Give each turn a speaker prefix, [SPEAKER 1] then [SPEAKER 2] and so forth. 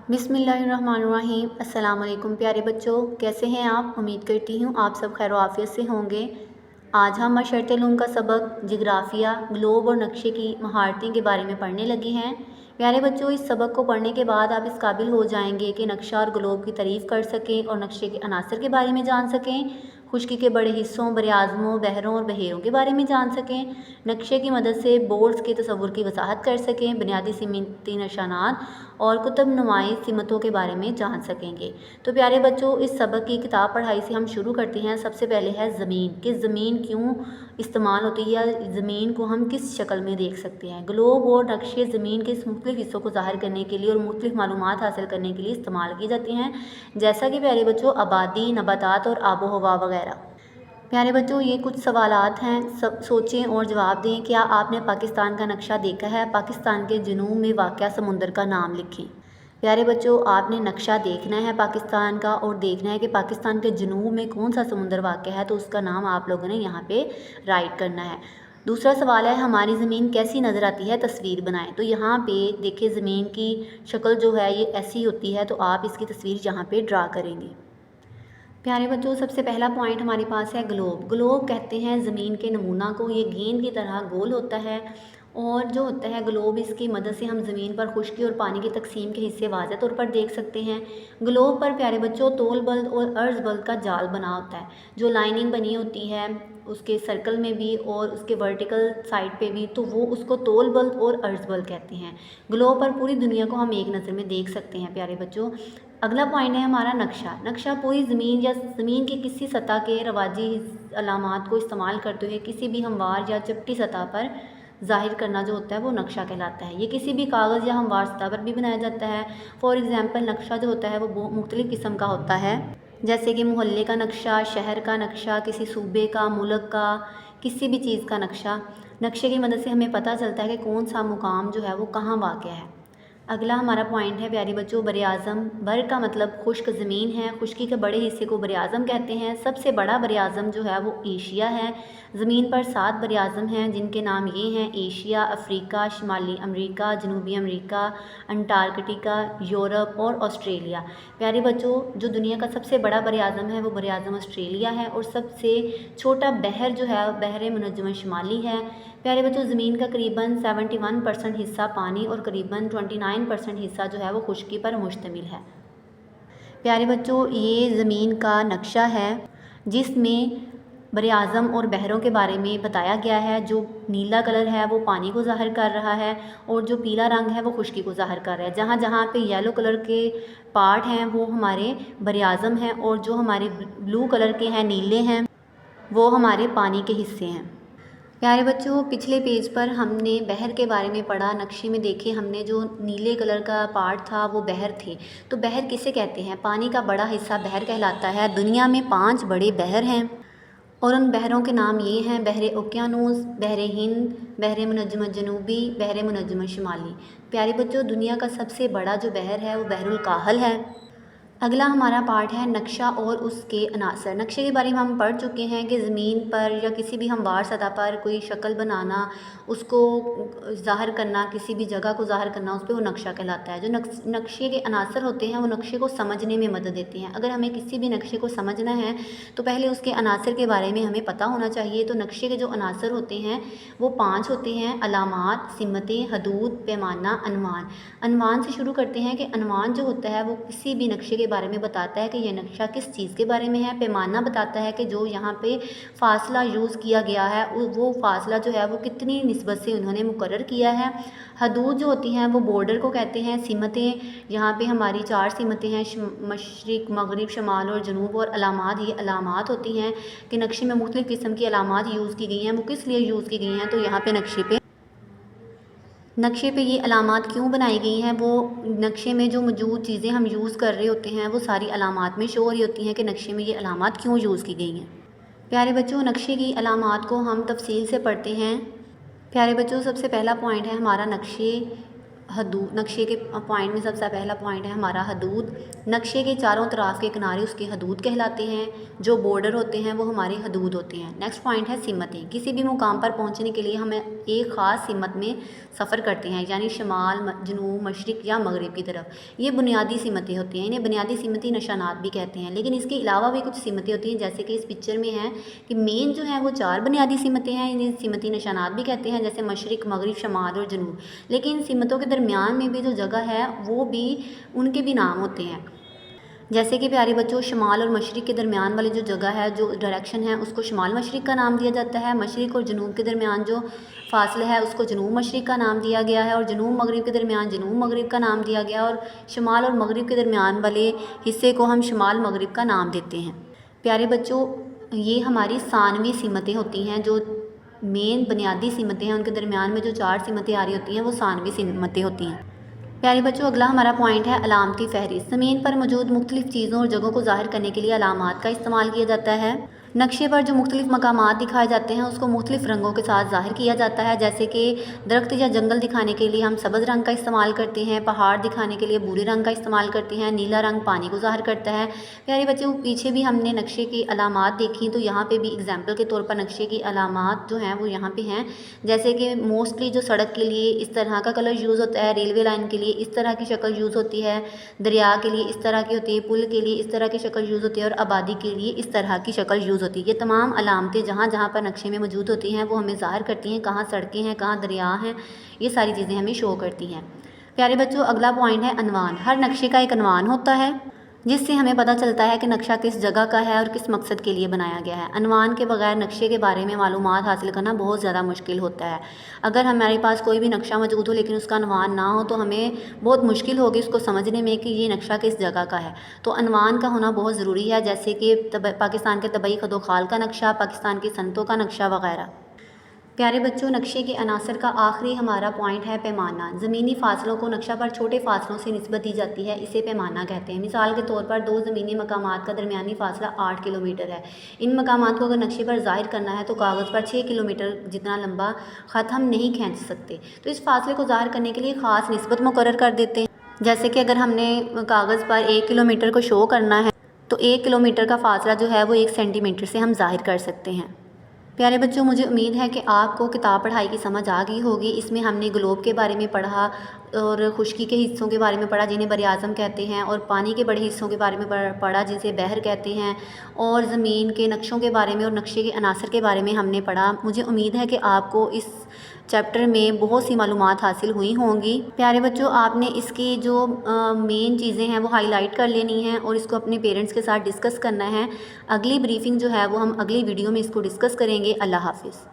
[SPEAKER 1] बिस्मिल्लाहिर्रहमानिर्रहीम। अस्सलाम वालेकुम प्यारे बच्चों, कैसे हैं आप? उम्मीद करती हूँ आप सब खैर आफियत से होंगे। आज हम मशरक़ उलूम का सबक जिग्राफिया, ग्लोब और नक्शे की महारतें के बारे में पढ़ने लगे हैं। प्यारे बच्चों, इस सबक को पढ़ने के बाद आप इस काबिल हो जाएंगे कि नक्शा और ग्लोब की तारीफ़ कर सकें और नक्शे के अनासर के बारे में जान सकें, खुश्की के बड़े हिस्सों, बरआज़मों, बहरों और बहेरों के बारे में जान सकें, नक्शे की मदद से बोर्ड्स के तसव्वुर की वजाहत कर सकें, बुनियादी सिमती निशानात और कुतुब नुमाई सिमतों के बारे में जान सकेंगे। तो प्यारे बच्चों, इस सबक की किताब पढ़ाई से हम शुरू करते हैं। सबसे पहले है ज़मीन, कि ज़मीन क्यों इस्तेमाल होती है या ज़मीन को हम किस शक्ल में देख सकते हैं। ग्लोब और नक्शे ज़मीन के इस मुख्तलिफ़ हिस्सों को ज़ाहिर करने के लिए और मुख्तलिफ़ मालूमात हासिल करने के लिए इस्तेमाल की जाती हैं, जैसा कि प्यारे बच्चों आबादी, नबातात और आबो हवा वगैरह। प्यारे बच्चों, ये कुछ सवालात हैं, सब सोचें और जवाब दें। क्या आपने पाकिस्तान का नक्शा देखा है? पाकिस्तान के जनूब में वाक़या समुंदर का नाम लिखें। प्यारे बच्चों, आपने नक्शा देखना है पाकिस्तान का और देखना है कि पाकिस्तान के जनूब में कौन सा समुंदर वाक़या है, तो उसका नाम आप लोगों ने यहाँ पे राइट करना है। दूसरा सवाल है, हमारी ज़मीन कैसी नज़र आती है, तस्वीर बनाएं। तो यहाँ पे देखिए, ज़मीन की शक्ल जो है ये ऐसी होती है, तो आप इसकी तस्वीर यहाँ पे ड्रा करेंगे। प्यारे बच्चों, सबसे पहला पॉइंट हमारे पास है ग्लोब। ग्लोब कहते हैं ज़मीन के नमूना को, ये गेंद की तरह गोल होता है और जो होता है ग्लोब, इसकी मदद से हम ज़मीन पर खुश्की और पानी की तकसीम के हिस्से वाज़ह तौर पर देख सकते हैं। ग्लोब पर प्यारे बच्चों तोल बल्द और अर्ज़ बल्द का जाल बना होता है, जो लाइनिंग बनी होती है उसके सर्कल में भी और उसके वर्टिकल साइड पे भी, तो वो उसको तोल बल्द और अर्ज़ बल्द कहते हैं। ग्लोब पर पूरी दुनिया को हम एक नज़र में देख सकते हैं। प्यारे बच्चों, अगला पॉइंट है हमारा नक्शा। नक्शा पूरी ज़मीन या ज़मीन की किसी सतह के रवाजी अलामात को इस्तेमाल करते हुए किसी भी हमवार या चपटी सतह पर ज़ाहिर करना जो होता है वो नक्शा कहलाता है। ये किसी भी कागज़ या हमवार सतह पर भी बनाया जाता है। फॉर एग्ज़ाम्पल, नक्शा जो होता है वो मुख्तलिफ़ किस्म का होता है, जैसे कि मोहल्ले का नक्शा, शहर का नक्शा, किसी सूबे का, मुल्क का, किसी भी चीज़ का नक्शा। नक्शे की मदद से हमें पता चलता है कि कौन सा मुकाम जो है वो कहाँ वाक़ है। अगला हमारा पॉइंट है प्यारे बच्चों बरआज़म। बर का मतलब खुश्क ज़मीन है, खुश्की के बड़े हिस्से को बरआज़म कहते हैं। सबसे बड़ा बरआज़म जो है वो एशिया है। ज़मीन पर 7 बरआज़म हैं, जिनके नाम ये हैं: एशिया, अफ्रीका, शुमाली अमरीका, जनूबी अमरीका, अंटार्कटिका, यूरोप और ऑस्ट्रेलिया। प्यारे बच्चों, जो दुनिया का सबसे बड़ा बरआज़म है वो बरआज़म ऑस्ट्रेलिया है और सबसे छोटा बहर जो है बहर मुनज्जम शुमाली है। प्यारे बच्चों, ज़मीन का करीबन 71% हिस्सा पानी और करीबन 29% हिस्सा जो है वो खुश्की पर मुश्तमिल है। प्यारे बच्चों, ये ज़मीन का नक्शा है जिसमें बरआज़म और बहरों के बारे में बताया गया है। जो नीला कलर है वो पानी को ज़ाहिर कर रहा है और जो पीला रंग है वो खुश्की को ज़ाहिर कर रहा है। जहाँ जहाँ पे येलो कलर के पार्ट हैं वो हमारे बरआज़म हैं और जो हमारे ब्लू कलर के हैं, नीले हैं, वो हमारे पानी के हिस्से हैं। प्यारे बच्चों, पिछले पेज पर हमने बहर के बारे में पढ़ा। नक्शे में देखे हमने जो नीले कलर का पार्ट था वो बहर थे। तो बहर किसे कहते हैं? पानी का बड़ा हिस्सा बहर कहलाता है। दुनिया में 5 बड़े बहर हैं और उन बहरों के नाम ये हैं: बहर ओकियानूस, बहर हिंद, बहर मुनज्जम जनूबी, बहर मुनज्जम शुमाली। प्यारे बच्चों, दुनिया का सबसे बड़ा जो बहर है वो बहरुल काहल है। अगला हमारा पार्ट है नक्शा और उसके अनासर। नक्शे के बारे में हम पढ़ चुके हैं कि ज़मीन पर या किसी भी हमवार सतह पर कोई शक्ल बनाना, उसको ज़ाहिर करना, किसी भी जगह को ज़ाहिर करना, उस पर वो नक्शा कहलाता है। जो नक्शे के अनासर होते हैं वो नक्शे को समझने में मदद देते हैं। अगर हमें किसी भी नक्शे को समझना है तो पहले उसके अनासर के बारे में हमें पता होना चाहिए। तो नक्शे के जो अनासर होते हैं वो 5 होते हैं: अलामात, सिमतें, हदूद, पैमाना, अनवान। अनवान से शुरू करते हैं कि अनवान जो होता है वो किसी भी नक्शे के बारे में बताता है कि यह नक्शा किस चीज़ के बारे में है। पैमाना बताता है कि जो यहाँ पे फ़ासला यूज़ किया गया है वो फ़ासला जो है वो कितनी निस्बत से उन्होंने मुकर्रर किया है। हदूद जो होती हैं वो बॉर्डर को कहते हैं। सिमतें, यहाँ पे हमारी 4 सिमतें हैं: मशरिक़, मगरिब, शमाल और जनूब। और अलामात, ये अलामात होती हैं कि नक्शे में मुख्तलिफ़ किस्म की अलामात यूज़ की गई हैं। वो किस लिए यूज़ की गई हैं? तो यहाँ पे नक्शे पे ये अलामात क्यों बनाई गई हैं? वो नक्शे में जो मौजूद चीज़ें हम यूज़ कर रहे होते हैं वो सारी अलामात में शो हो रही होती हैं कि नक्शे में ये अलामात क्यों यूज़ की गई हैं। प्यारे बच्चों, नक्शे की अलामात को हम तफसील से पढ़ते हैं। प्यारे बच्चों, सबसे पहला पॉइंट है हमारा नक्शे حدود نقشے کے پوائنٹ میں سب سے پہلا پوائنٹ ہے ہمارا حدود. نقشے کے چاروں طرف کے کنارے اس کے حدود کہلاتے ہیں. جو بارڈر ہوتے ہیں وہ ہمارے حدود ہوتے ہیں. نیکسٹ پوائنٹ ہے سمتیں. کسی بھی مقام پر پہنچنے کے لیے ہمیں ایک خاص سمت میں سفر کرتے ہیں، یعنی شمال، جنوب، مشرق یا مغرب کی طرف. یہ بنیادی سمتیں ہوتی ہیں. انہیں بنیادی سمتی نشانات بھی کہتے ہیں. لیکن اس کے علاوہ بھی کچھ سمتیں ہوتی ہیں، جیسے کہ اس پکچر میں ہیں کہ مین جو ہیں وہ 4 بنیادی سمتیں ہیں. انہیں سمتی نشانات بھی کہتے ہیں، جیسے مشرق، مغرب، شمال اور جنوب. لیکن سمتوں کے درمیان میں بھی جو جگہ ہے وہ بھی ان کے بھی نام ہوتے ہیں. جیسے کہ پیارے بچوں، شمال اور مشرق کے درمیان والی جو جگہ ہے، جو ڈائریکشن ہے، اس کو شمال مشرق کا نام دیا جاتا ہے. مشرق اور جنوب کے درمیان جو فاصلہ ہے اس کو جنوب مشرق کا نام دیا گیا ہے. اور جنوب مغرب کے درمیان جنوب مغرب کا نام دیا گیا. اور شمال اور مغرب کے درمیان والے حصے کو ہم شمال مغرب کا نام دیتے ہیں. پیارے بچوں، یہ ہماری ثانوی سمتیں ہوتی ہیں. جو مین بنیادی سمتیں ہیں ان کے درمیان میں جو 4 سمتیں آ رہی ہوتی ہیں وہ ثانوی سمتیں ہوتی ہیں. پیارے بچوں، اگلا ہمارا پوائنٹ ہے علامتی فہرست. زمین پر موجود مختلف چیزوں اور جگہوں کو ظاہر کرنے کے لیے علامات کا استعمال کیا جاتا ہے. نقشے پر جو مختلف مقامات دکھائے جاتے ہیں اس کو مختلف رنگوں کے ساتھ ظاہر کیا جاتا ہے. جیسے کہ درخت یا جنگل دکھانے کے لیے ہم سبز رنگ کا استعمال کرتے ہیں. پہاڑ دکھانے کے لیے بھورے رنگ کا استعمال کرتے ہیں. نیلا رنگ پانی کو ظاہر کرتا ہے. پیارے بچوں، پیچھے بھی ہم نے نقشے کی علامات دیکھی، تو یہاں پہ بھی اگزامپل کے طور پر نقشے کی علامات جو ہیں وہ یہاں پہ ہیں. جیسے کہ موسٹلی جو سڑک کے لیے اس طرح کا کلر یوز ہوتا ہے، ریلوے لائن کے لیے اس طرح کی شکل یوز ہوتی ہے، دریا کے لیے اس طرح کی ہوتی ہے، پل کے لیے اس طرح کی شکل یوز ہوتی ہے، اور آبادی کے لیے اس طرح کی شکل یوز ہوتی ہے. یہ تمام علامتیں جہاں جہاں پر نقشے میں موجود ہوتی ہیں وہ ہمیں ظاہر کرتی ہیں کہاں سڑکیں ہیں، کہاں دریا ہیں. یہ ساری چیزیں ہمیں شو کرتی ہیں. پیارے بچوں، اگلا پوائنٹ ہے عنوان. ہر نقشے کا ایک عنوان ہوتا ہے جس سے ہمیں پتہ چلتا ہے کہ نقشہ کس جگہ کا ہے اور کس مقصد کے لیے بنایا گیا ہے. عنوان کے بغیر نقشے کے بارے میں معلومات حاصل کرنا بہت زیادہ مشکل ہوتا ہے. اگر ہمارے پاس کوئی بھی نقشہ موجود ہو لیکن اس کا عنوان نہ ہو تو ہمیں بہت مشکل ہوگی اس کو سمجھنے میں کہ یہ نقشہ کس جگہ کا ہے. تو عنوان کا ہونا بہت ضروری ہے، جیسے کہ پاکستان کے طبعی خد و خال کا نقشہ، پاکستان کی صنعتوں کا نقشہ وغیرہ. پیارے بچوں، نقشے کے عناصر کا آخری ہمارا پوائنٹ ہے پیمانہ. زمینی فاصلوں کو نقشہ پر چھوٹے فاصلوں سے نسبت دی جاتی ہے، اسے پیمانہ کہتے ہیں. مثال کے طور پر 2 زمینی مقامات کا درمیانی فاصلہ 8 کلومیٹر ہے. ان مقامات کو اگر نقشے پر ظاہر کرنا ہے تو کاغذ پر 6 کلومیٹر جتنا لمبا خط ہم نہیں کھینچ سکتے. تو اس فاصلے کو ظاہر کرنے کے لیے خاص نسبت مقرر کر دیتے ہیں. جیسے کہ اگر ہم نے کاغذ پر 1 کلومیٹر کو شو کرنا ہے تو 1 کلومیٹر کا فاصلہ جو ہے وہ 1 سینٹی میٹر سے ہم ظاہر کر سکتے ہیں. پیارے بچوں، مجھے امید ہے کہ آپ کو کتاب پڑھائی کی سمجھ آ گئی ہوگی. اس میں ہم نے گلوب کے بارے میں پڑھا اور خشکی کے حصوں کے بارے میں پڑھا جنہیں بر اعظم کہتے ہیں، اور پانی کے بڑے حصوں کے بارے میں پڑھا جسے بحر کہتے ہیں، اور زمین کے نقشوں کے بارے میں اور نقشے کے عناصر کے بارے میں ہم نے پڑھا. مجھے امید ہے کہ آپ کو اس چیپٹر میں بہت سی معلومات حاصل ہوئی ہوں گی. پیارے بچوں، آپ نے اس کی جو مین چیزیں ہیں وہ ہائی لائٹ کر لینی ہیں اور اس کو اپنے پیرنٹس کے ساتھ ڈسکس کرنا ہے. اگلی بریفنگ جو ہے وہ ہم اگلی ویڈیو میں اس کو ڈسکس کریں گے. اللہ حافظ.